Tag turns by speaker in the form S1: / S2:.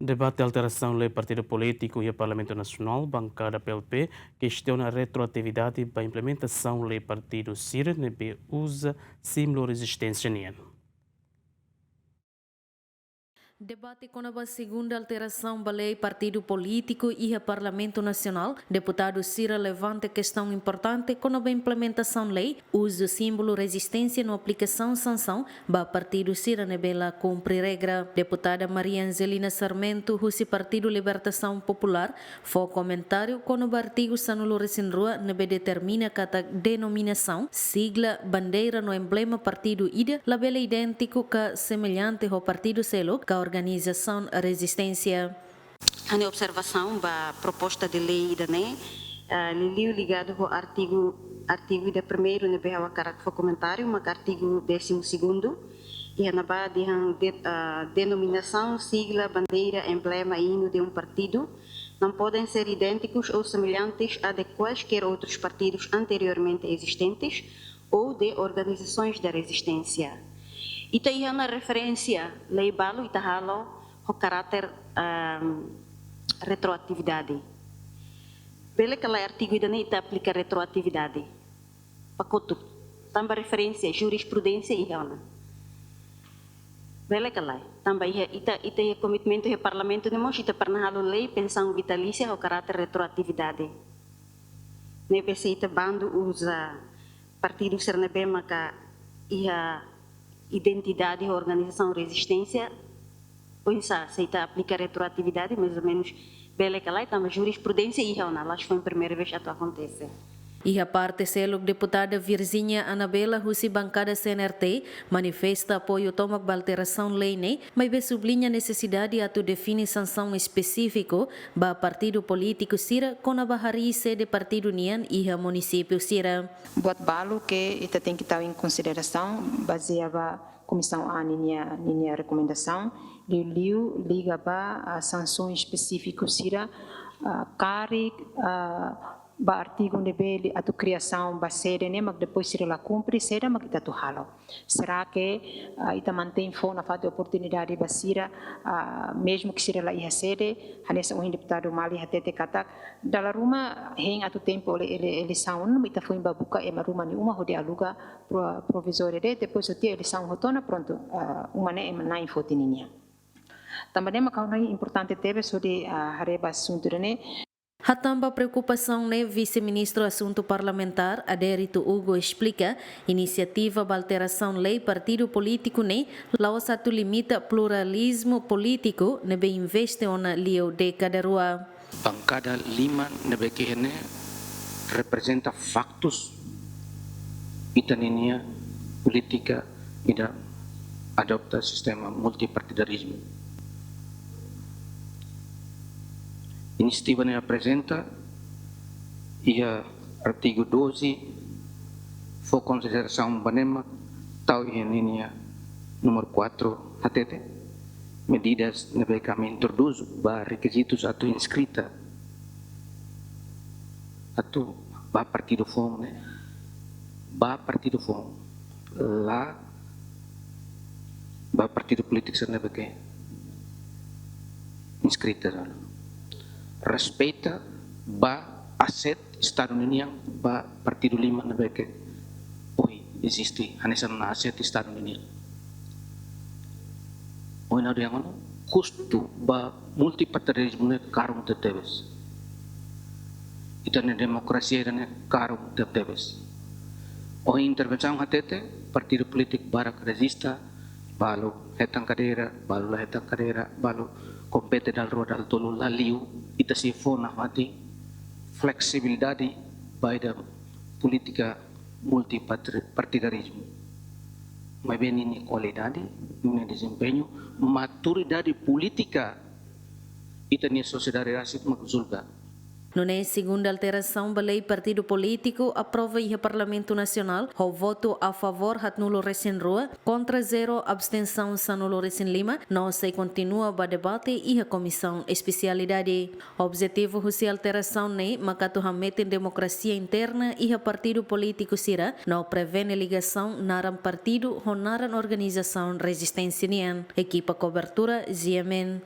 S1: Debate de alteração lei Partido Político e o Parlamento Nacional, bancada PLP, questiona a retroatividade para a implementação lei Partido CIR, nebe usa símbolo resistência NIAN.
S2: Debate com a segunda alteração da lei Partido Político e o Parlamento Nacional, deputado Cira levanta questão importante com a implementação da lei, uso símbolo resistência na aplicação sanção, ba Partido Cira nebela cumprir regra. Deputada Maria Angelina Sarmento, Russi Partido Libertação Popular, foi comentário com o artigo Sanulo Resinrua nebe determina cada denominação, sigla, bandeira no emblema partido IDA, labela idêntico que semelhante ao partido Selo, que organização Resistência.
S3: A minha observação da proposta de lei da NE, ligado ao artigo da primeiro ne behava caráter foi comentário, mas artigo 12º e na base de denominação, sigla, bandeira, emblema e hino de um partido não podem ser idênticos ou semelhantes a de quaisquer outros partidos anteriormente existentes ou de organizações da resistência. Ita ia na referência lei balo ita halo o caráter retroatividade. Bele que lá artigo ida ita aplica retroatividade. Pakotu tamba referência jurisprudência e hana. Bele que lá tamba ita comitimento do parlamento de mos ita pernah halo lei pensão vitalícia o caráter retroatividade. Nebe se ita bando usa partido sernebema ka ia identidade e organização resistência, pois se está aplica retroatividade, mais ou menos, bela que lá está, mas jurisprudência e não, acho que foi a primeira vez que isso acontece.
S2: E a parte selo deputada Virginia Anabela Russi bancada CNRT manifesta apoio toma a alteração lei mas sublinha a necessidade de definir sanção específico para partido político Sira com a barrice de partido Nian e a município Sira.
S4: Buat balo que ita tem que estar em consideração baseava comissão a minha recomendação liga para a sanção específica Sira cari ba artigo nebe a tu criação ba sede né mas depois se ela cumpre sede mas kita tu halo será que ita mantém fo na falta de oportunidade ba sira mesmo que se ela ia sede hanesa um deputado mali hatete kata dalam rumah heng atu tempo eleição não ita foi ba buka e rumah ni uma rode aluga provisória de depois o dia eleição rotona pronto uma né na infotininya também mas é importante teve sobre hareba assunto né.
S2: Hatamba preocupação ne vice-ministro assunto parlamentar Adérito Hugo explica iniciativa de alteração lei partido político ne lao satu limita pluralismo político nebe investe ona lio década rua.
S5: Bancada 5 nebe kene representa factos itaninia política ida adopta sistema multipartidarismo. Inisiativa yang apresenta ia artigo 12 foi consideração banema tau ia número 4 HTT medidas nebe kami introduz ba requisitos atu inscrita atu ba partido fom né ba partido fom lá ba partido político nebe ke inscrita respeita ba aset Estado União ba partido 5 na beke oi existe hanesan na aset Estado União oi na yang ano custo ba multipartidarismo ne karung tetebes ita ne demokrasia ne karung tetebes oi intervenção hatete partido politik barak resista balu hetang kadera balu compete dal roda dal tolo laliu ita se fona mati flexibilidade da política multipartidarismo mas bem ini qualidade ini desempenho maturidade política ita ni sociedade rasit makzulga.
S2: No segunda alteração da lei partido político aprova o Parlamento Nacional o voto a favor hat nulo recém rua contra 0 abstenção sa nulo recém lima não se continua o debate e a comissão especialidade. O objetivo de alteração ne makato hamete democracia interna e a partido político sira não prevene ligação naram partido ou naram organização resistência nian. Equipa cobertura Ziemen.